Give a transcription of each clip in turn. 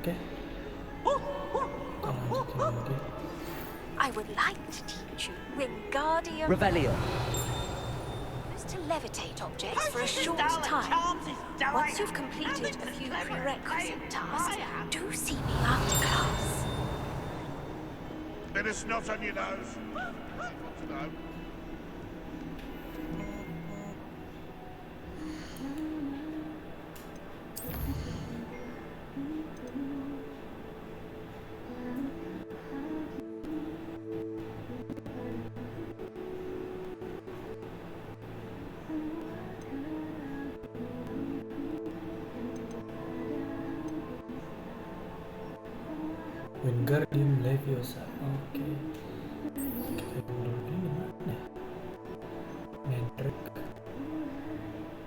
Oke. Kita lanjutin lagi. I would like to teach you Wingardium. Revelio. To levitate objects for a short time. Once you've completed a few prerequisite tasks, do see me after class. Bit of snot on your nose. Want to know? Wingardium Leviosa. Oke. Kita dulu ini mana? Medric.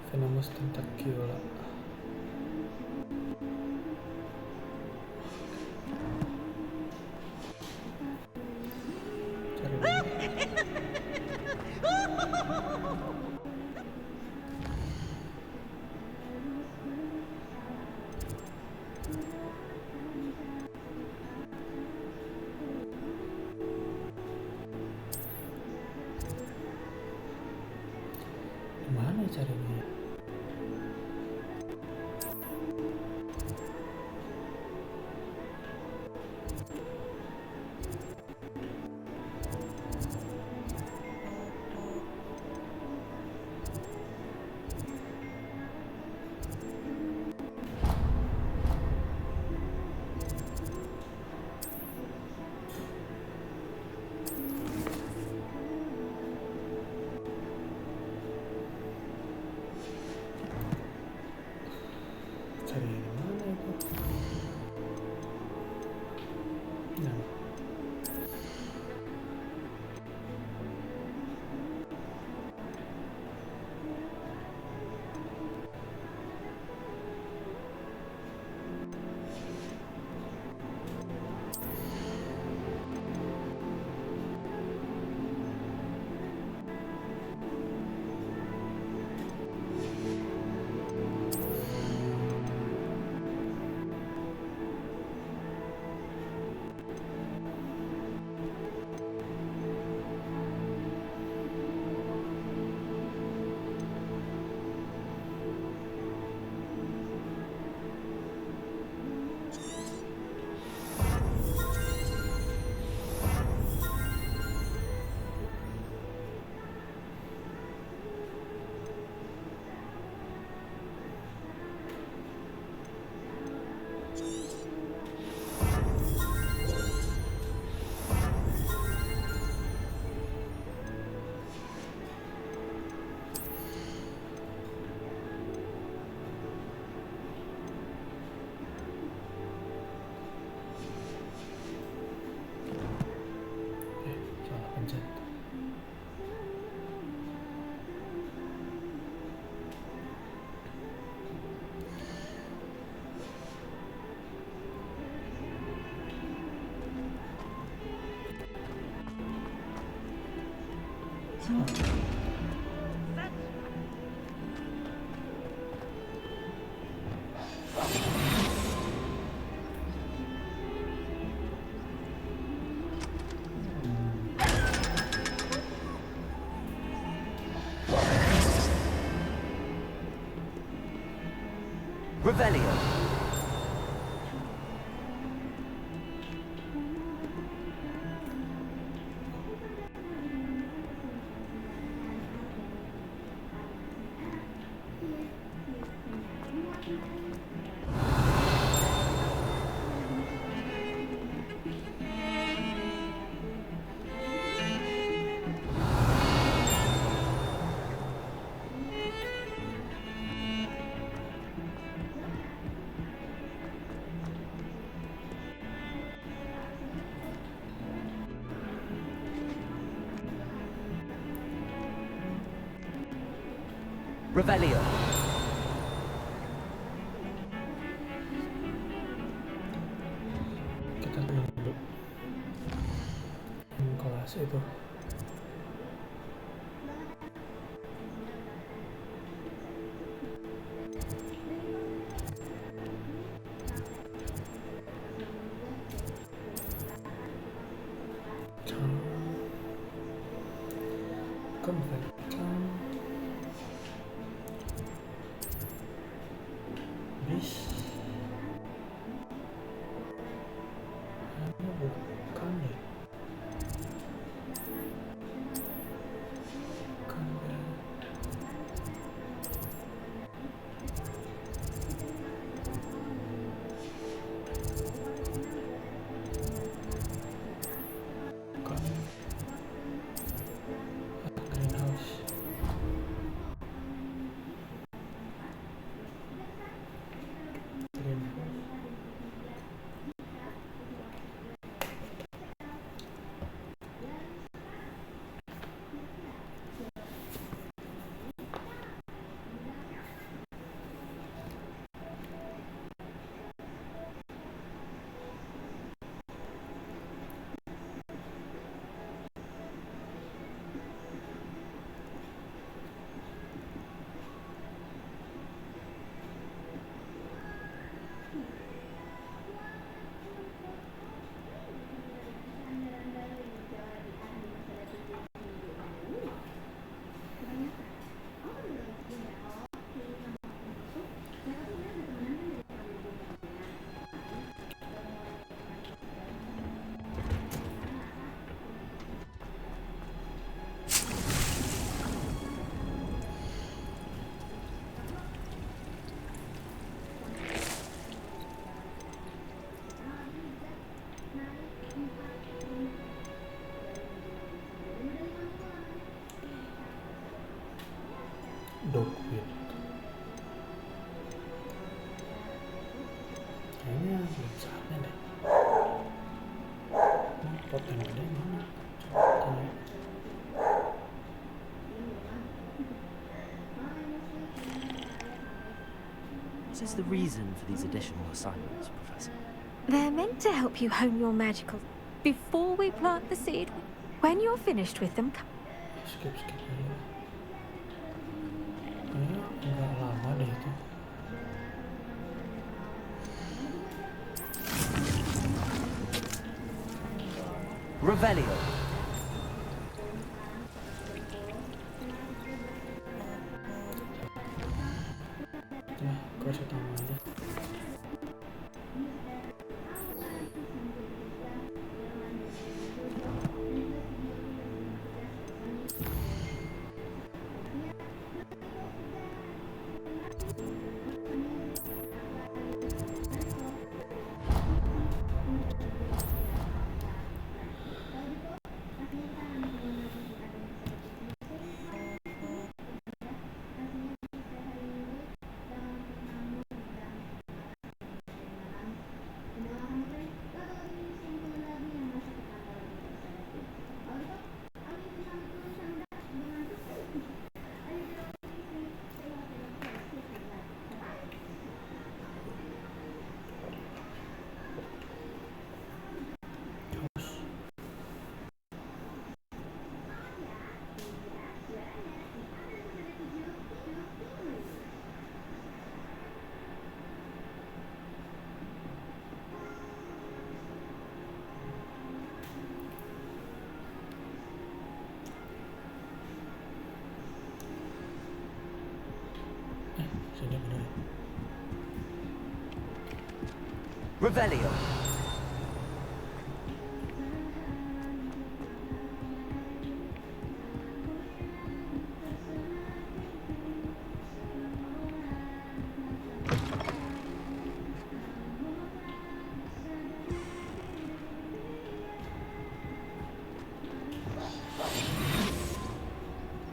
Venomous Tentacula. Cari dulu. Mana caranya? Cari yang mana itu? Nah. Salah pencet. Revelio. Revelio. Kita dulu kelas itu. Bukan ya? Bukan ya? Bukan. Greenhouse. Greenhouse. Dogwit. Kayaknya belum saatnya deh. Pot yang gede mana? Tanya. What is the reason for these additional assignments, Professor? They're meant to help you hone your magical before we plant the seed. When you're finished with them, Skip aja. Kayaknya nggak lama deh itu. Revelio. Nah, quest utama aja. Sini bener. Revelio.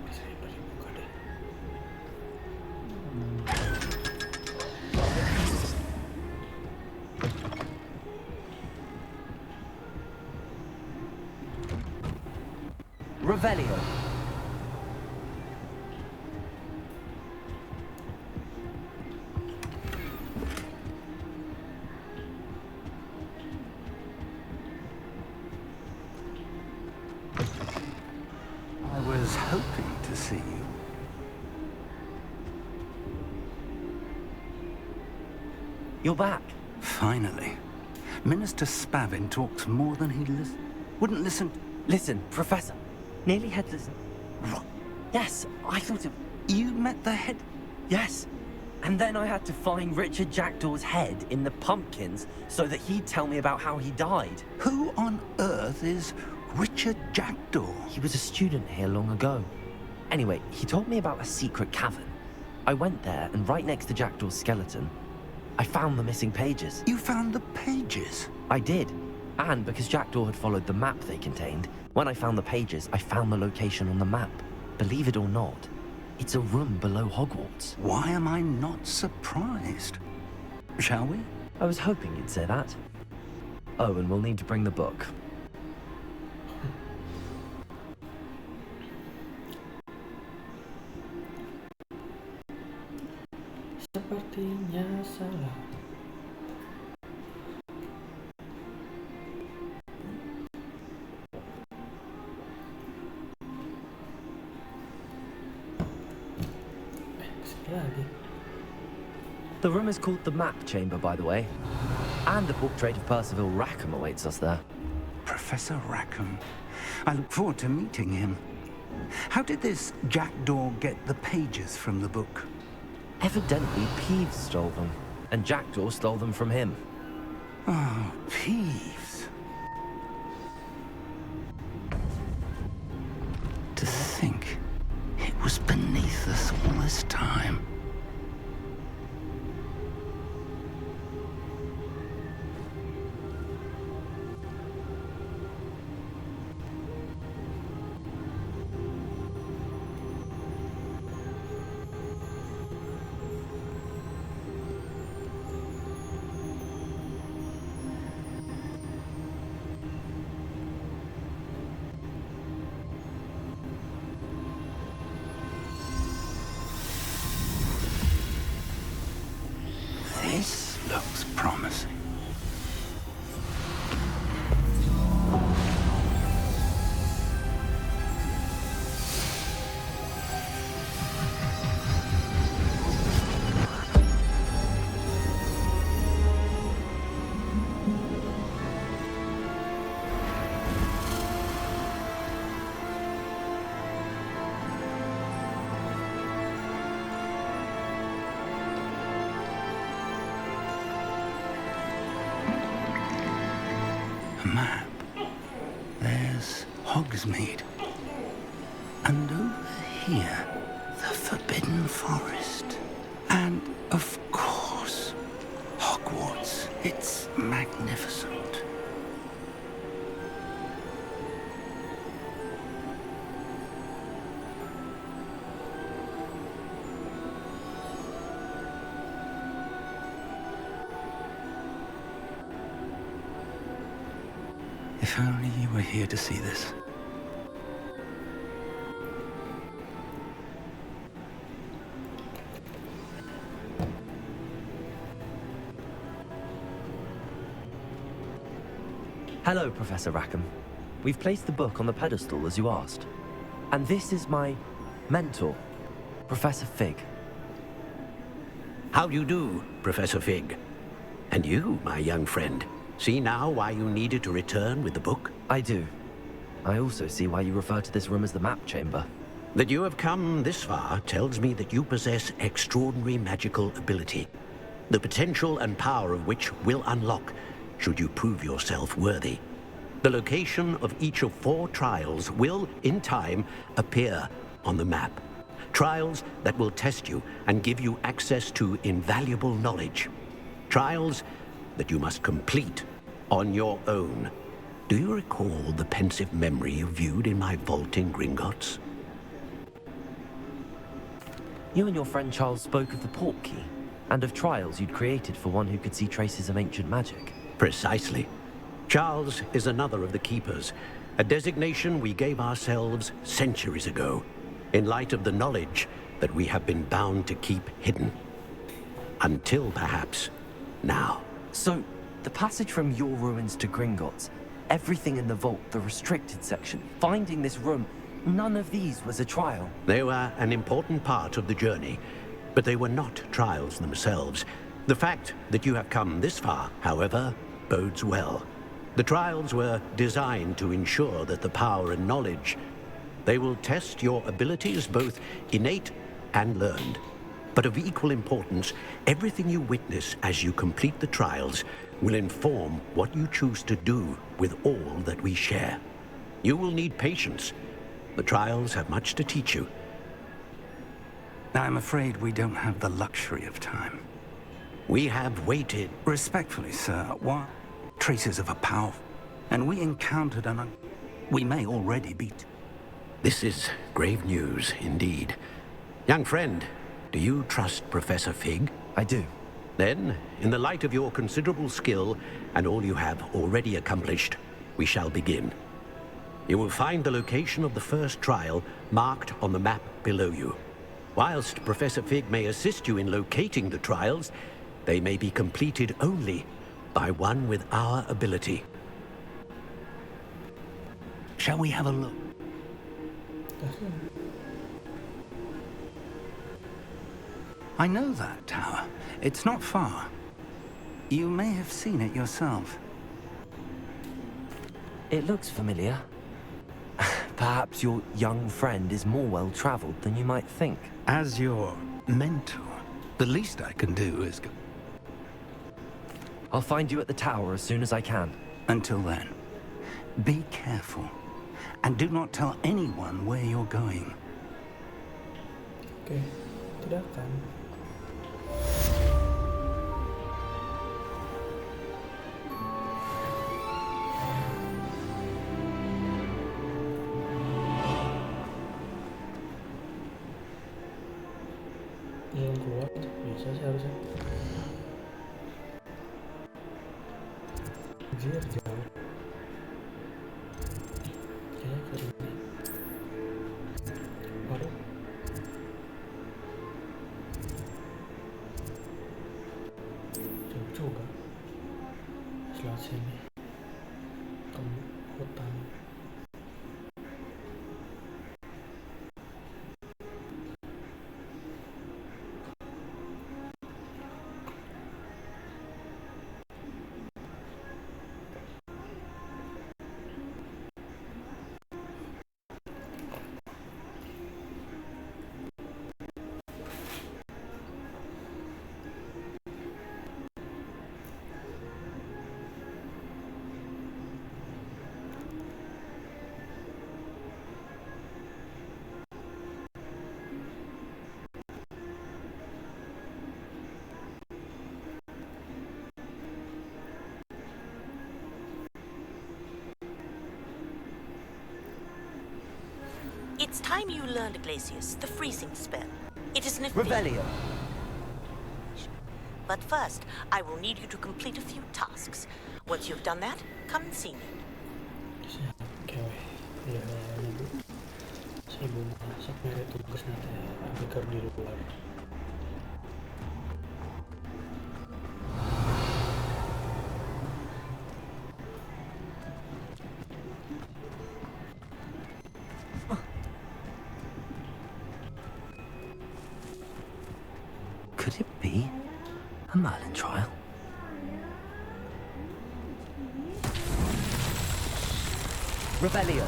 Bisa dibuka deh. Revelio. I was hoping to see you. You're back. Finally. Minister Spavin talks more than he wouldn't listen. Listen, Professor. Nearly headless. What? Yes, I thought it... You met the head? Yes. And then I had to find Richard Jackdaw's head in the pumpkins so that he'd tell me about how he died. Who on earth is Richard Jackdaw? He was a student here long ago. Anyway, he told me about a secret cavern. I went there, and right next to Jackdaw's skeleton, I found the missing pages. You found the pages? I did. And because Jackdaw had followed the map they contained, when I found the pages, I found the location on the map. Believe it or not, it's a room below Hogwarts. Why am I not surprised? Shall we? I was hoping you'd say that. Oh, and we'll need to bring the book. Sepertinya salah. Sekali lagi. The room is called the Map Chamber, by the way. And the portrait of Percival Rackham awaits us there. Professor Rackham. I look forward to meeting him. How did this Jackdaw get the pages from the book? Evidently, Peeves stole them, and Jackdaw stole them from him. Oh, Peeves. To think it was beneath us all this time. This looks promising. Map. There's Hogsmeade. And over here, the Forbidden Forest. And, of course, Hogwarts. It's magnificent. If only you were here to see this. Hello, Professor Rackham. We've placed the book on the pedestal, as you asked. And this is my mentor, Professor Fig. How do you do, Professor Fig? And you, my young friend, see now why you needed to return with the book? I do. I also see why you refer to this room as the Map Chamber. That you have come this far tells me that you possess extraordinary magical ability, the potential and power of which will unlock should you prove yourself worthy. The location of each of 4 trials will, in time, appear on the map. Trials that will test you and give you access to invaluable knowledge. Trials that you must complete on your own. Do you recall the pensive memory you viewed in my vault in Gringotts? You and your friend Charles spoke of the Portkey, and of trials you'd created for one who could see traces of ancient magic. Precisely. Charles is another of the Keepers, a designation we gave ourselves centuries ago, in light of the knowledge that we have been bound to keep hidden. Until, perhaps, now. So, the passage from your ruins to Gringotts, everything in the vault, the restricted section, finding this room, none of these was a trial. They were an important part of the journey, but they were not trials themselves. The fact that you have come this far, however, bodes well. The trials were designed to ensure that the power and knowledge, they will test your abilities, both innate and learned. But of equal importance, everything you witness as you complete the trials will inform what you choose to do with all that we share. You will need patience. The trials have much to teach you. I'm afraid we don't have the luxury of time. We have waited. Respectfully, sir, what traces of a power, and we encountered we may already be. This is grave news indeed. Young friend, do you trust Professor Fig? I do. Then, in the light of your considerable skill and all you have already accomplished, we shall begin. You will find the location of the first trial marked on the map below you. Whilst Professor Fig may assist you in locating the trials, they may be completed only by one with our ability. Shall we have a look? I know that tower. It's not far. You may have seen it yourself. It looks familiar. Perhaps your young friend is more well-traveled than you might think. As your mentor, the least I can do is go. I'll find you at the tower as soon as I can. Until then, be careful. And do not tell anyone where you're going. Oke, tidak kan? Yang keluar bisa sih harusnya. Anjir, jauh. Kayaknya ke ini. Baru. Jauh juga. Sebelah sini. Kamu hutan. It's time you learned, Glacius, the freezing spell. It is an Revelio. But first, I will need you to complete a few tasks. Once you've done that, come and see me. Oke, ya dulu. Saya belum masak mere tugas nanti agar di luar. Could it be a Merlin trial? Revelio.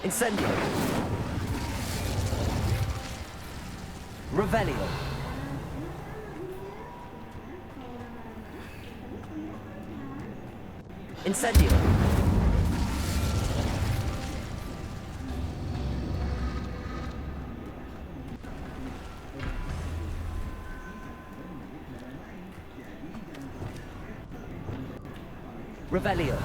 Incendio. Revelio. Incendio. Revelio.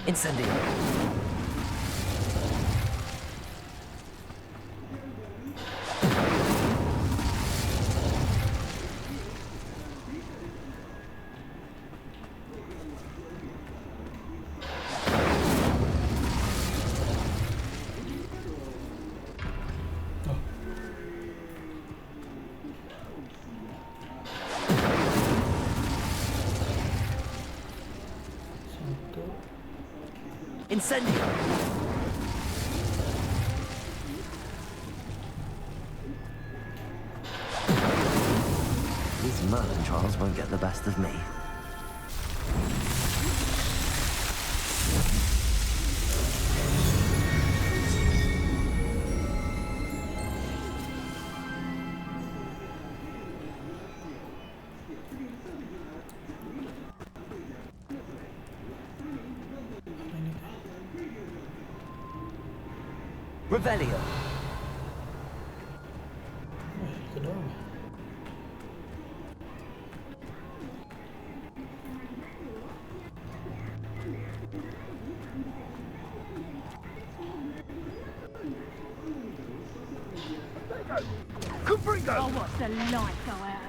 Incendio. Incendio. Merlin trials won't get the best of me. Revelio. Itu doang. Oh, what's the light go out?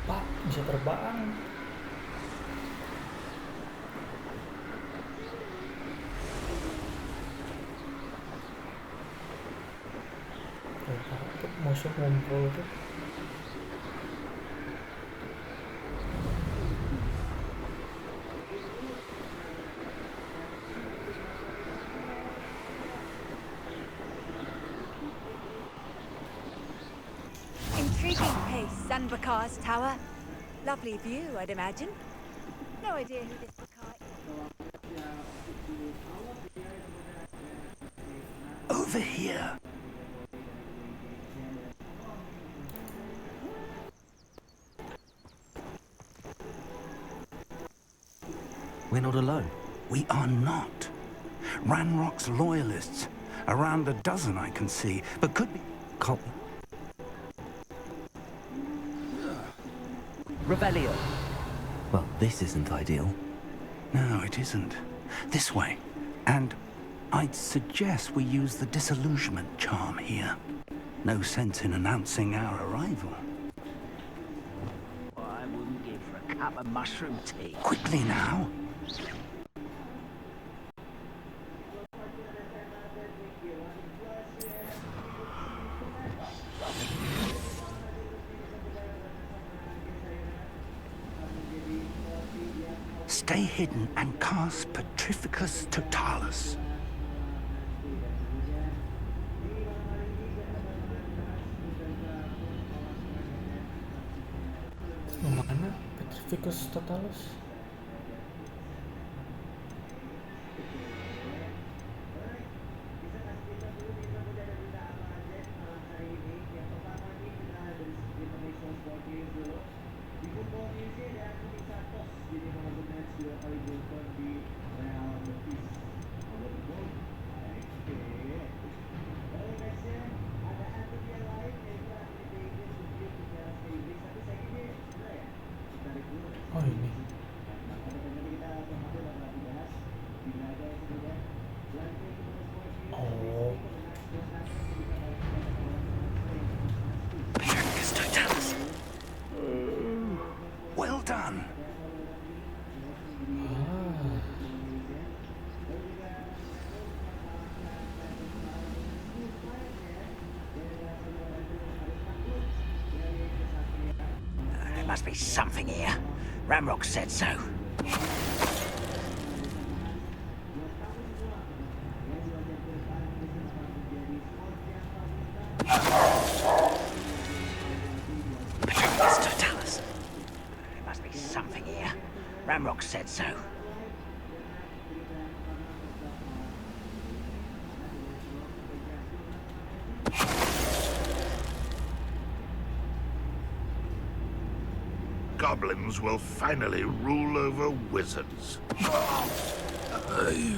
Pak, bisa terbang. Tuh, musuh ngumpul tuh. Intriguing place, Sanbakar's tower. Lovely view, I'd imagine. No idea who this Bakar is. Over here. We're not alone. We are not. Ranrock's loyalists. Around a dozen I can see, but could be... Can't we? Revelio. Well, this isn't ideal. No, it isn't. This way. And I'd suggest we use the disillusionment charm here. No sense in announcing our arrival. I wouldn't give for a cup of mushroom tea. Quickly now. Stay hidden and cast Petrificus Totalis. Mana Petrificus Totalis? Oh ini. Oh. Well done. There must be something here. Ramrock said so. There must be something here. Ramrock said so. Goblins will finally rule over wizards. There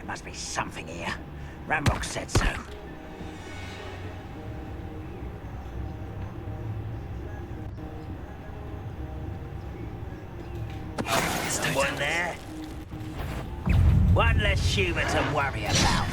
must be something here. Ramrock said so. Someone there? One less human to worry about.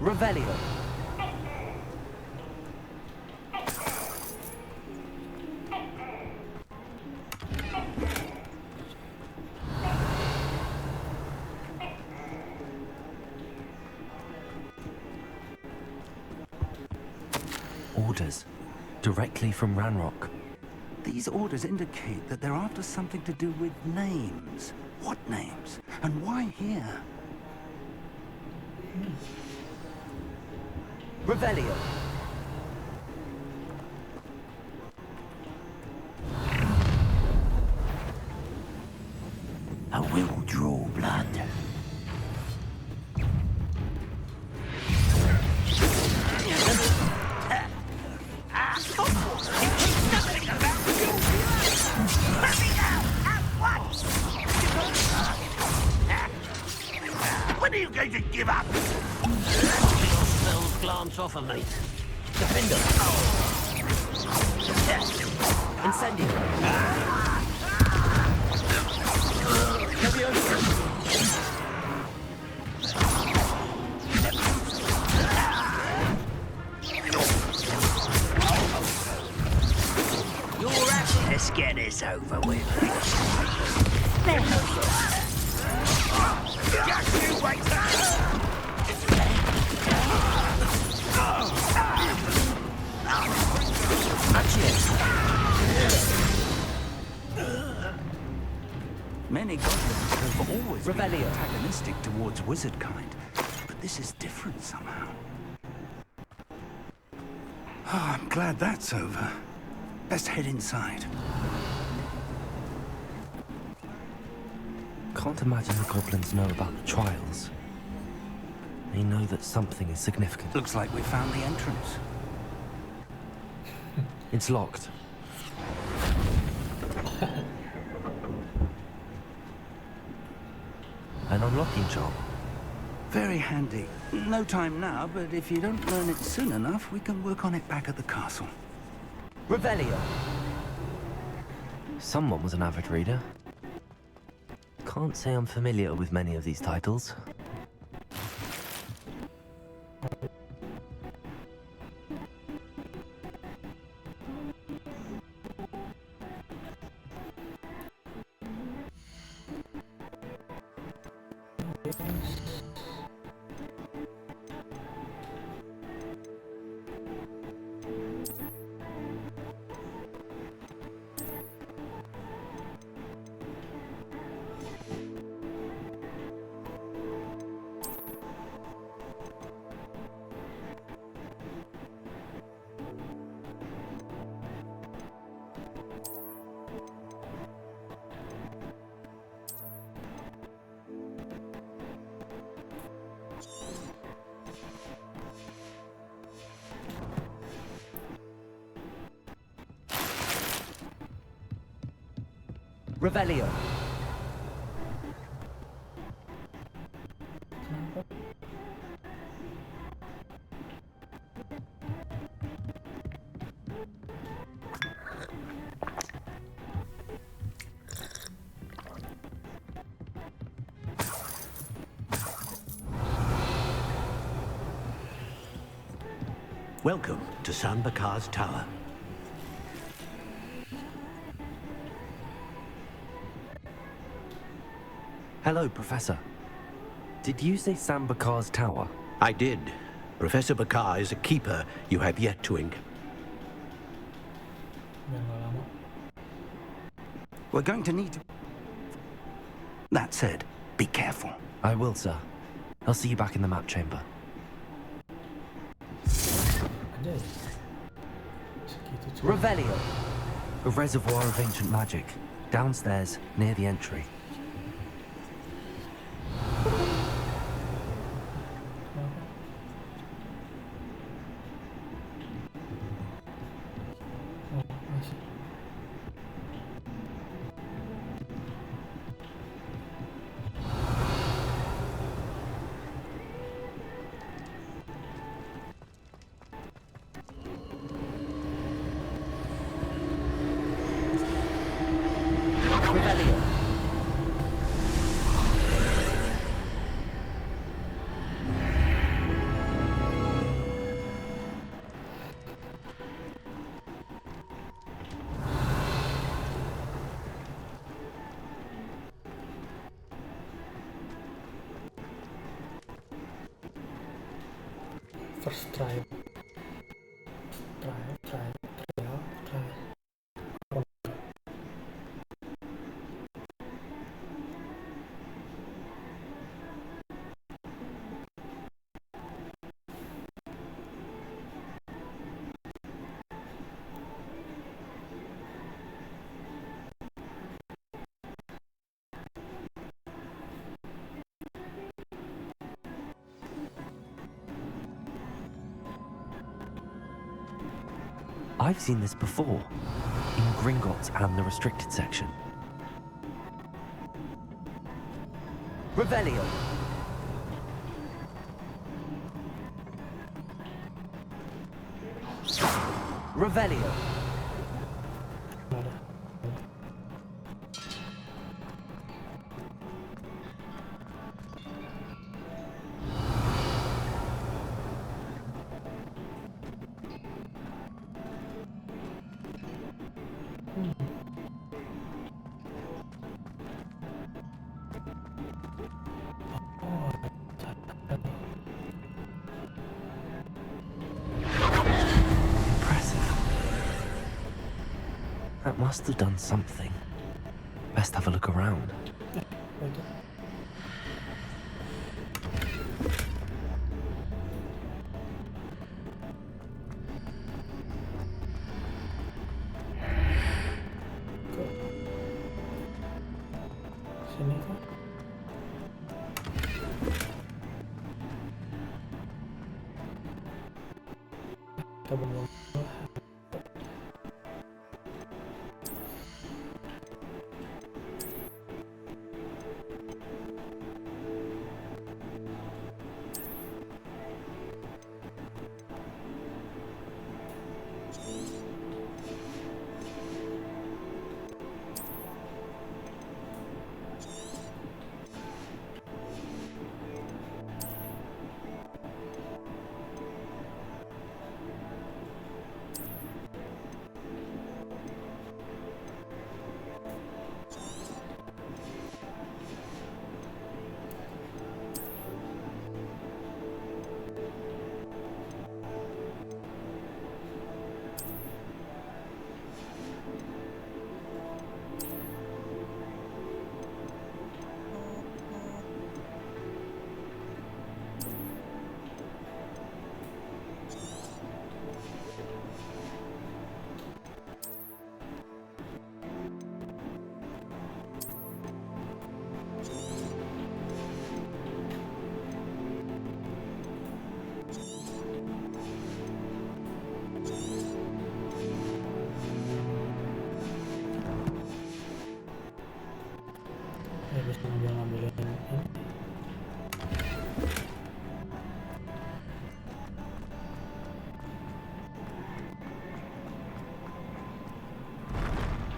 Revelio. Orders. Directly from Ranrock. These orders indicate that they're after something to do with names. What names? And why here? Revelio. I will draw blood. When are you going to give up? Your spells glance off of me. Defender. Incendio. Let's get this over with. Just you wait. Many goblins have always been Revelio. antagonistic towards wizard kind, but this is different somehow. Oh, I'm glad that's over. Best head inside. Can't imagine the goblins know about the trials. They know that something is significant. Looks like we found the entrance. It's locked. An unlocking job. Very handy. No time now, but if you don't learn it soon enough, we can work on it back at the castle. Revelio. Someone was an avid reader. Can't say I'm familiar with many of these titles. Revelio. Welcome to San Bakar's Tower. Hello, Professor. Did you say San Bakar's Tower? I did. Professor Bakar is a keeper you have yet to encounter. Biar nggak lama. We're going to need to... That said, be careful. I will, sir. I'll see you back in the map chamber. Ada ya? Segitu cuma. Revelio. A reservoir of ancient magic. Downstairs, near the entry. Oh, masih. Revelio. First try. Try. I've seen this before. In Gringotts and the restricted section. Revelio. Revelio. Nggak ada. Impressive. That must have done something. Best have a look around. Itu. Sini kok. Kita bengong.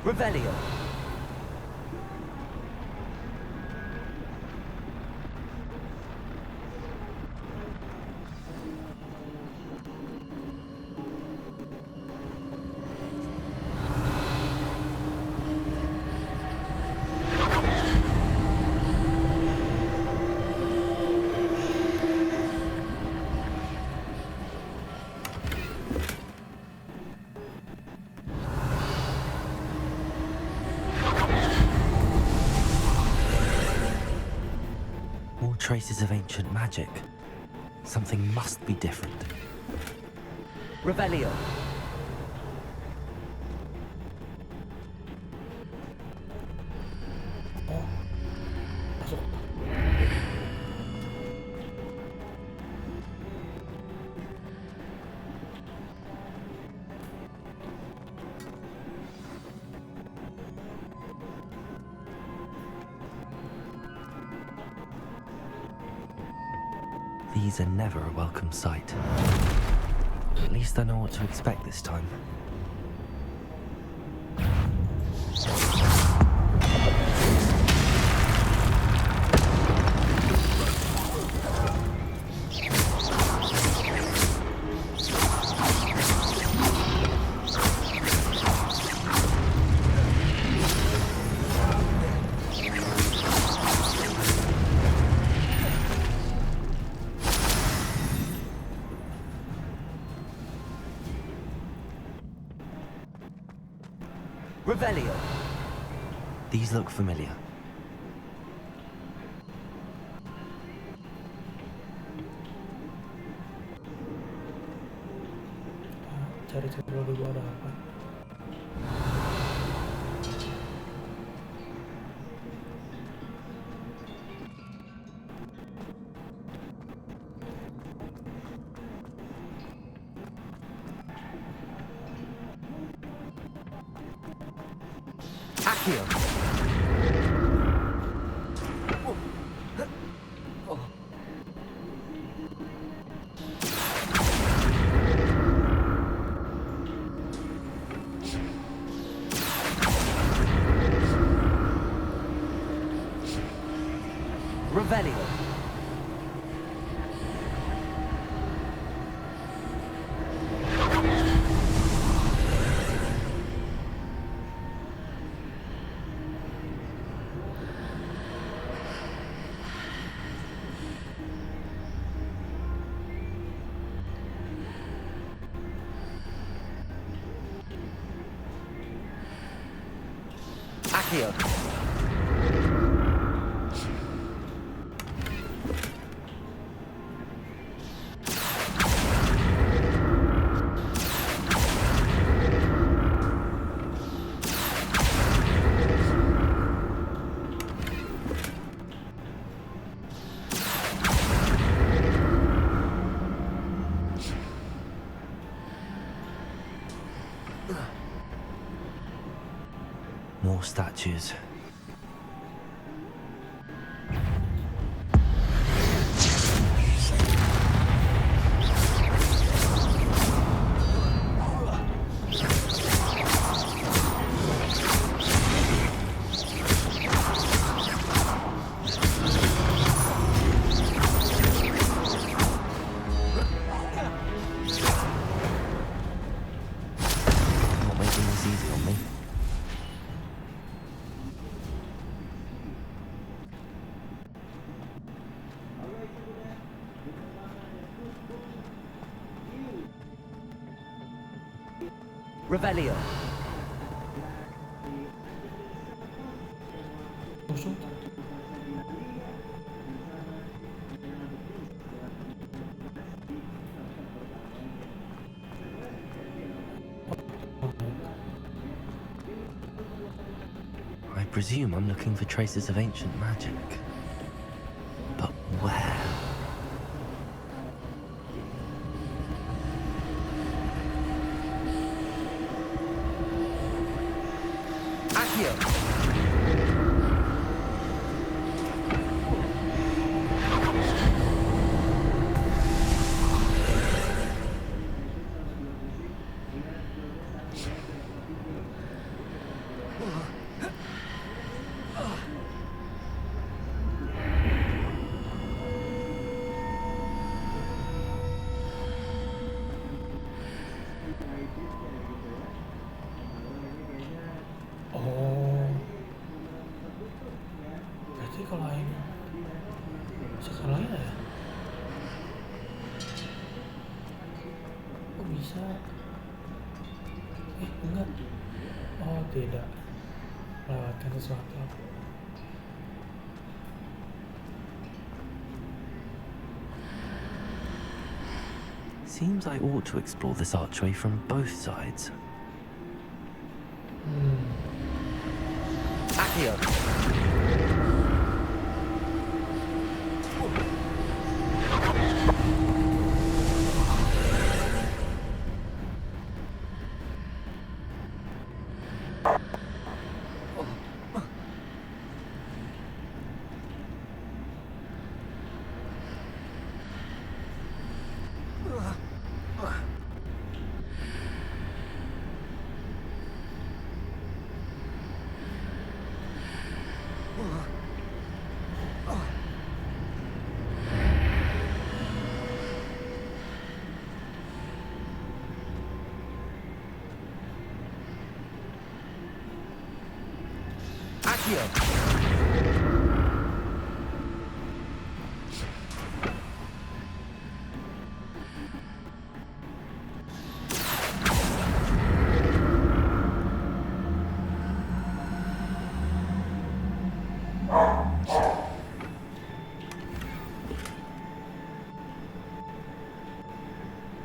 Revelio. More traces of ancient magic. Something must be different. Revelio. Oh, masuk. These are never a welcome sight. At least I know what to expect this time. Revelio. These look familiar. Cari-cari dulu ada apa. Accio. Revelio. Accio. More statues. Not making this easy on me. Revelio. Musuh. I presume I'm looking for traces of ancient magic. But where? Accio! Oh, berarti kalau ini sekolahnya ya? Oh bisa? Enggak. Oh tidak, melewatkan sesuatu. Seems I ought to explore this archway from both sides. Accio!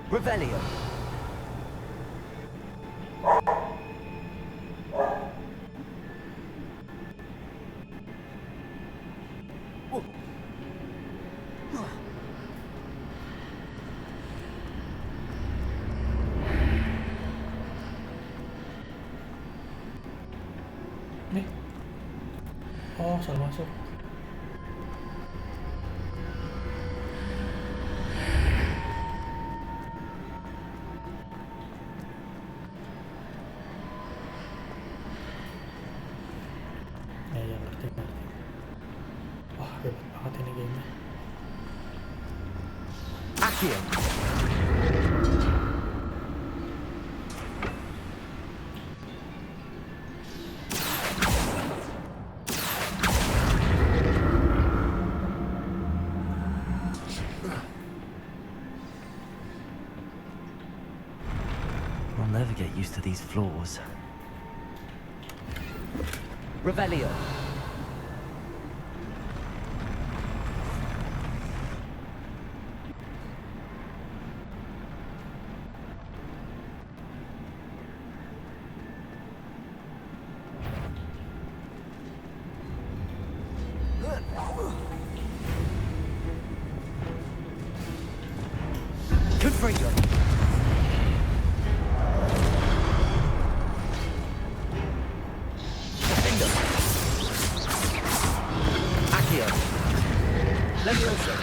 Revelio. Nih. Oh, salah masuk. Ya ngerti. Wah, ribet banget ini gamenya. Accio! I'll never get used to these floors. Revelio. Good for you. Accio. Leviosa.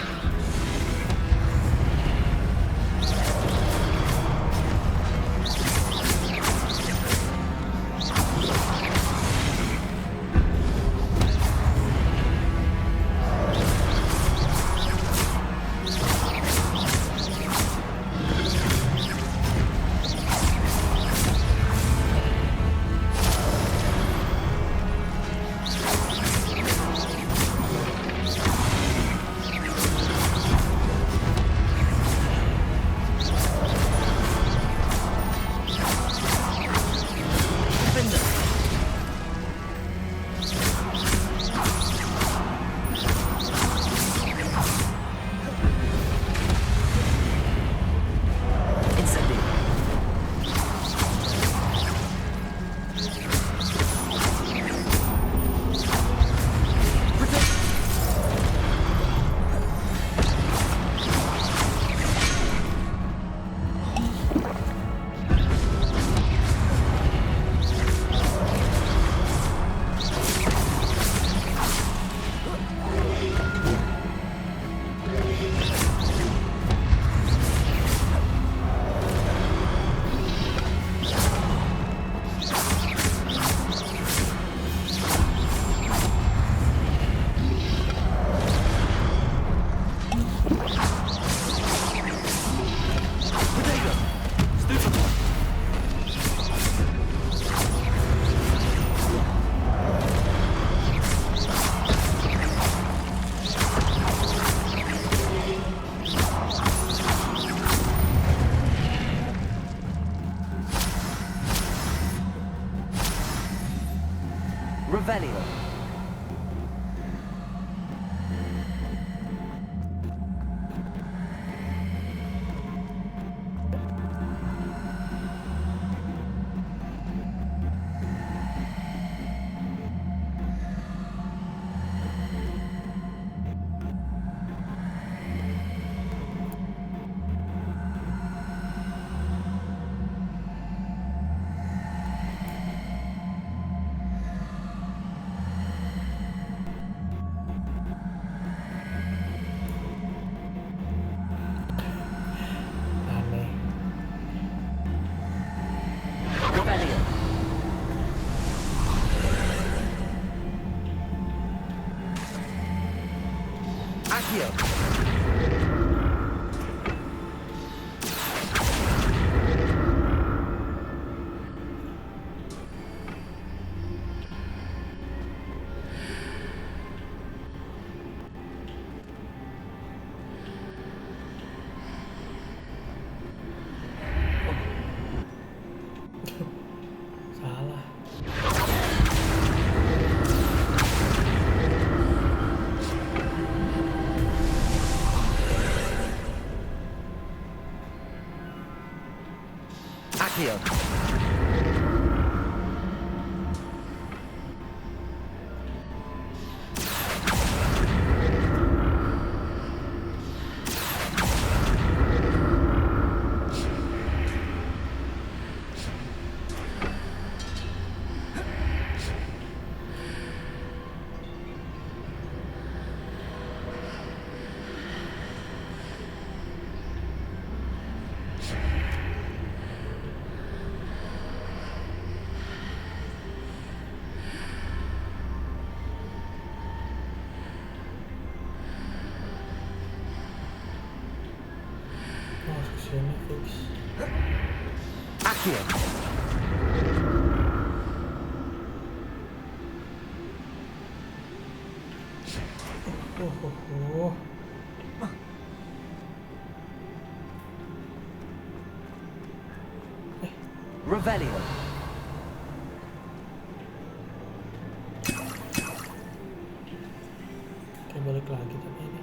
Revelio. Aneh. Revelio. Accio. Salah. Accio. Oh, kesini fix. Accio. Oh. Revelio. Oke, balik lagi tapi ini.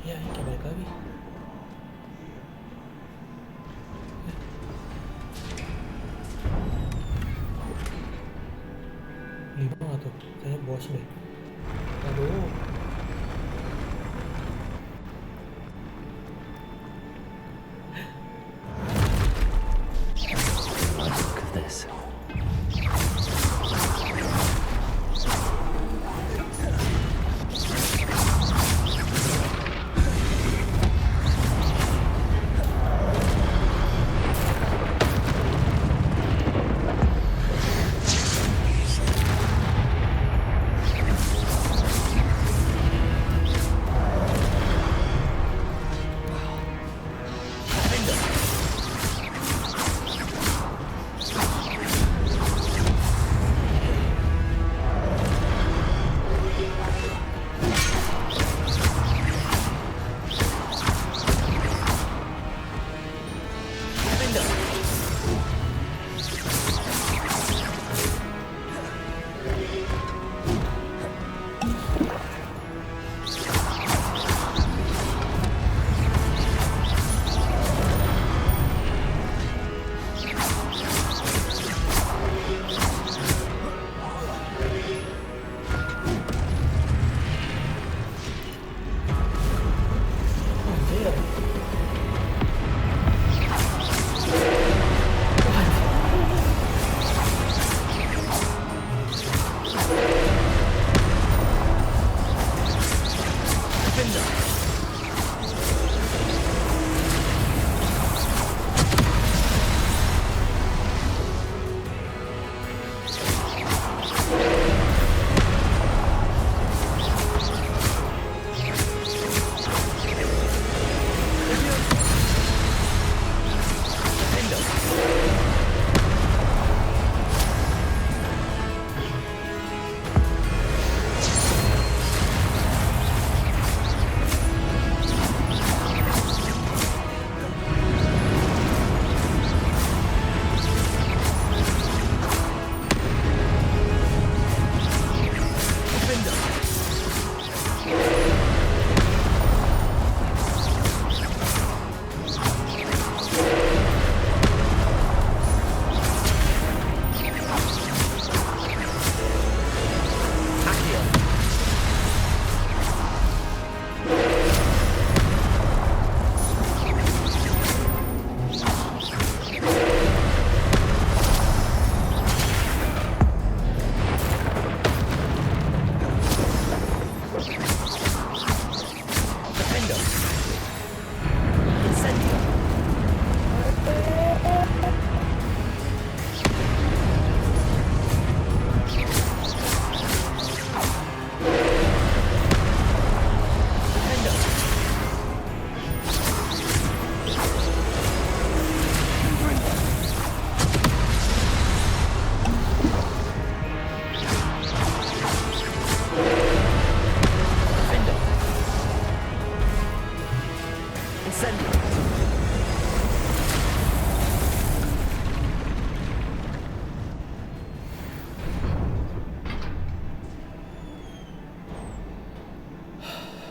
Ya, ini balik lagi. Lima nggak tuh? Kayaknya bos deh. Aduh. Look at this.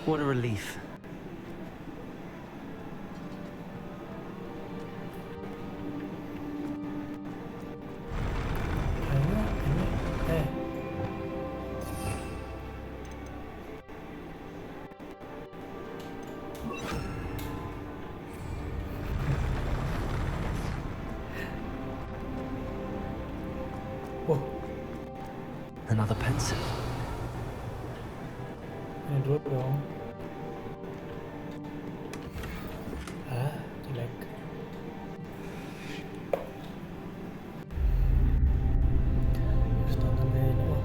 What a relief. Wah, Another pencil. ini dulu dong. Jelek. Harus tonton kayak ini. Wah.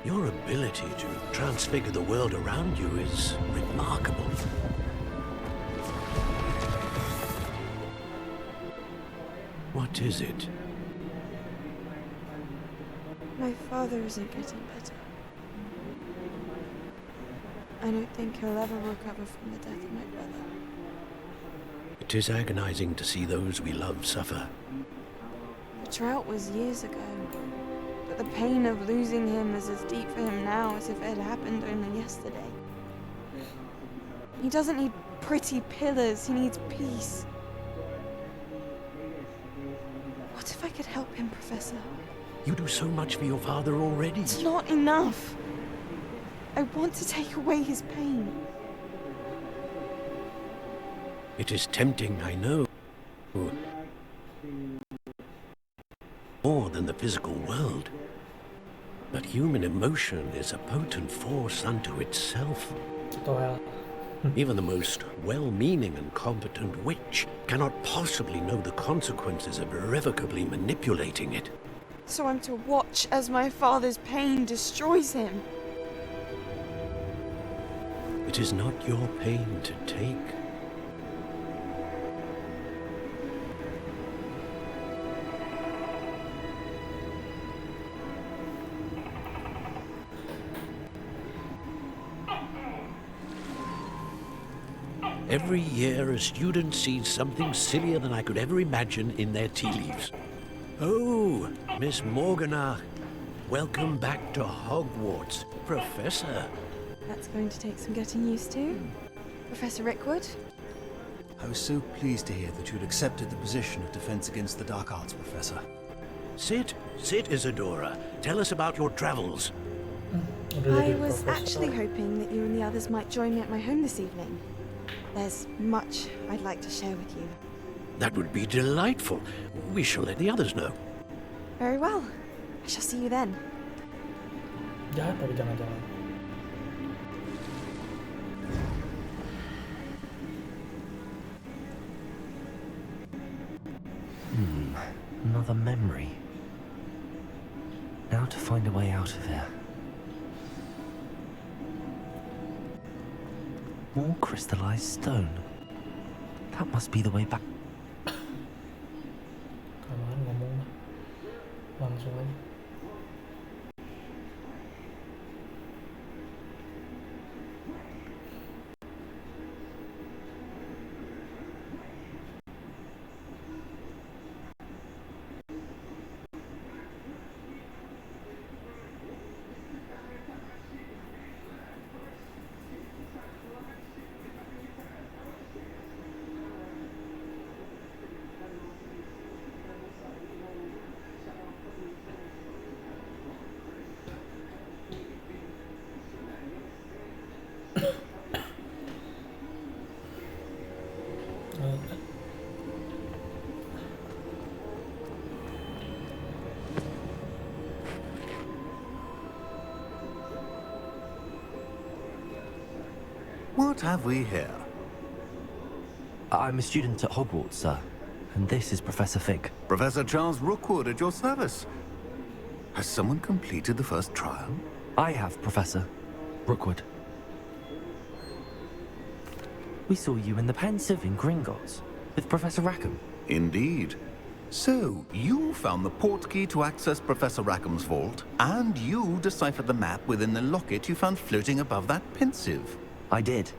Your ability to transfigure the world around you is remarkable. What is it? My father isn't getting better. I don't think he'll ever recover from the death of my brother. It is agonizing to see those we love suffer. The drought was years ago, but the pain of losing him is as deep for him now as if it had happened only yesterday. He doesn't need pretty pillars, he needs peace. What if I could help him, Professor? You do so much for your father already. It's not enough. I want to take away his pain. It is tempting, I know. More than the physical world. But human emotion is a potent force unto itself. Well. Even the most well-meaning and competent witch cannot possibly know the consequences of irrevocably manipulating it. So I'm to watch as my father's pain destroys him. It is not your pain to take. Every year, a student sees something sillier than I could ever imagine in their tea leaves. Oh, Miss Morganach, welcome back to Hogwarts, Professor. That's going to take some getting used to. Professor Rickwood? I was so pleased to hear that you'd accepted the position of Defense Against the Dark Arts, Professor. Sit, Isadora. Tell us about your travels. I was actually hoping that you and the others might join me at my home this evening. There's much I'd like to share with you. That would be delightful. We shall let the others know. Very well. I shall see you then. Jahat tapi jangan-jangan. Another memory. Now to find a way out of here. More crystallized stone. That must be the way back. Kawan ngomong langsung aja. What have we here? I'm a student at Hogwarts, sir. and this is Professor Fig. Professor Charles Rookwood at your service. Has someone completed the first trial? I have, Professor Rookwood. We saw you in the Pensive in Gringotts with Professor Rackham. Indeed. So, you found the portkey to access Professor Rackham's vault, and you deciphered the map within the locket you found floating above that Pensive. I did.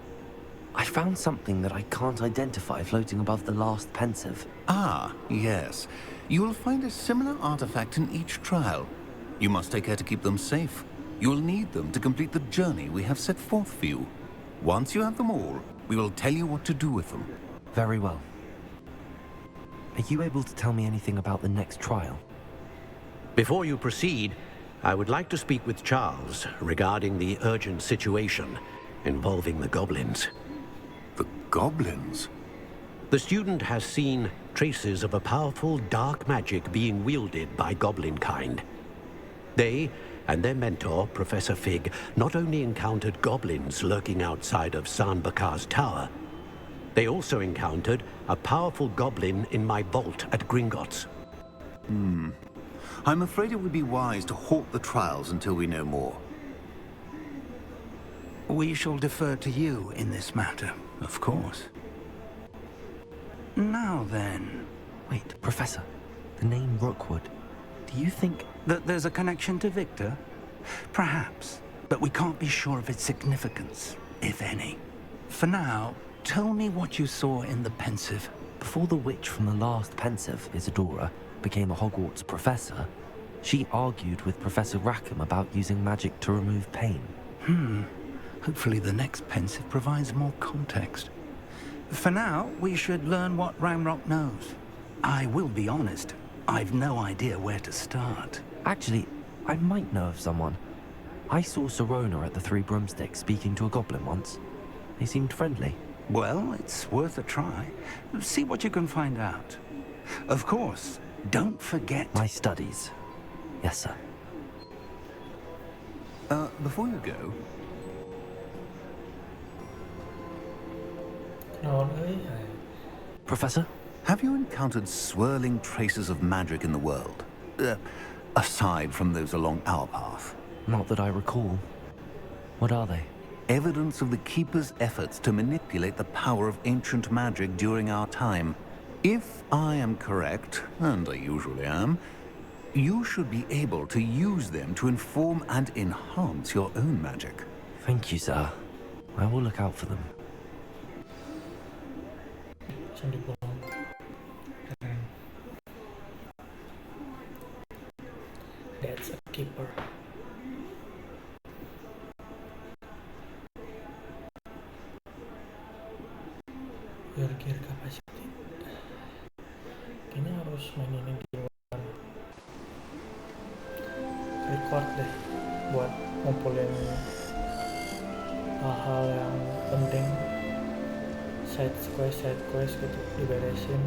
I found something that I can't identify floating above the last Pensive. Ah, yes. You will find a similar artifact in each trial. You must take care to keep them safe. You will need them to complete the journey we have set forth for you. Once you have them all, we will tell you what to do with them. Very well. Are you able to tell me anything about the next trial? Before you proceed, I would like to speak with Charles regarding the urgent situation involving the goblins. The goblins? The student has seen traces of a powerful dark magic being wielded by goblin kind. They and their mentor, Professor Fig, not only encountered goblins lurking outside of Sanbakar's tower, they also encountered a powerful goblin in my vault at Gringotts. I'm afraid it would be wise to halt the trials until we know more. We shall defer to you in this matter, of course. Now then... Wait, Professor. The name Rookwood. Do you think... that there's a connection to Victor? Perhaps, but we can't be sure of its significance, if any. For now, tell me what you saw in the Pensive. Before the witch from the last Pensive, Isadora, became a Hogwarts professor, she argued with Professor Rackham about using magic to remove pain. Hopefully the next Pensive provides more context. For now, we should learn what Ramrock knows. I will be honest, I've no idea where to start. Actually, I might know of someone. I saw Serona at the Three Broomsticks speaking to a goblin once. They seemed friendly. Well, it's worth a try. See what you can find out. Of course, don't forget... My studies. Yes, sir. Before you go... Professor? Have you encountered swirling traces of magic in the world? Aside from those along our path? Not that I recall. What are they? Evidence of the Keeper's efforts to manipulate the power of ancient magic during our time. If I am correct, and I usually am, you should be able to use them to inform and enhance your own magic. Thank you, sir. I will look out for them. That's a keeper. Your gear capacity. Kayaknya harus mainin yang di luar. Record deh buat ngumpulin hal-hal yang penting, side quest gitu diberesin.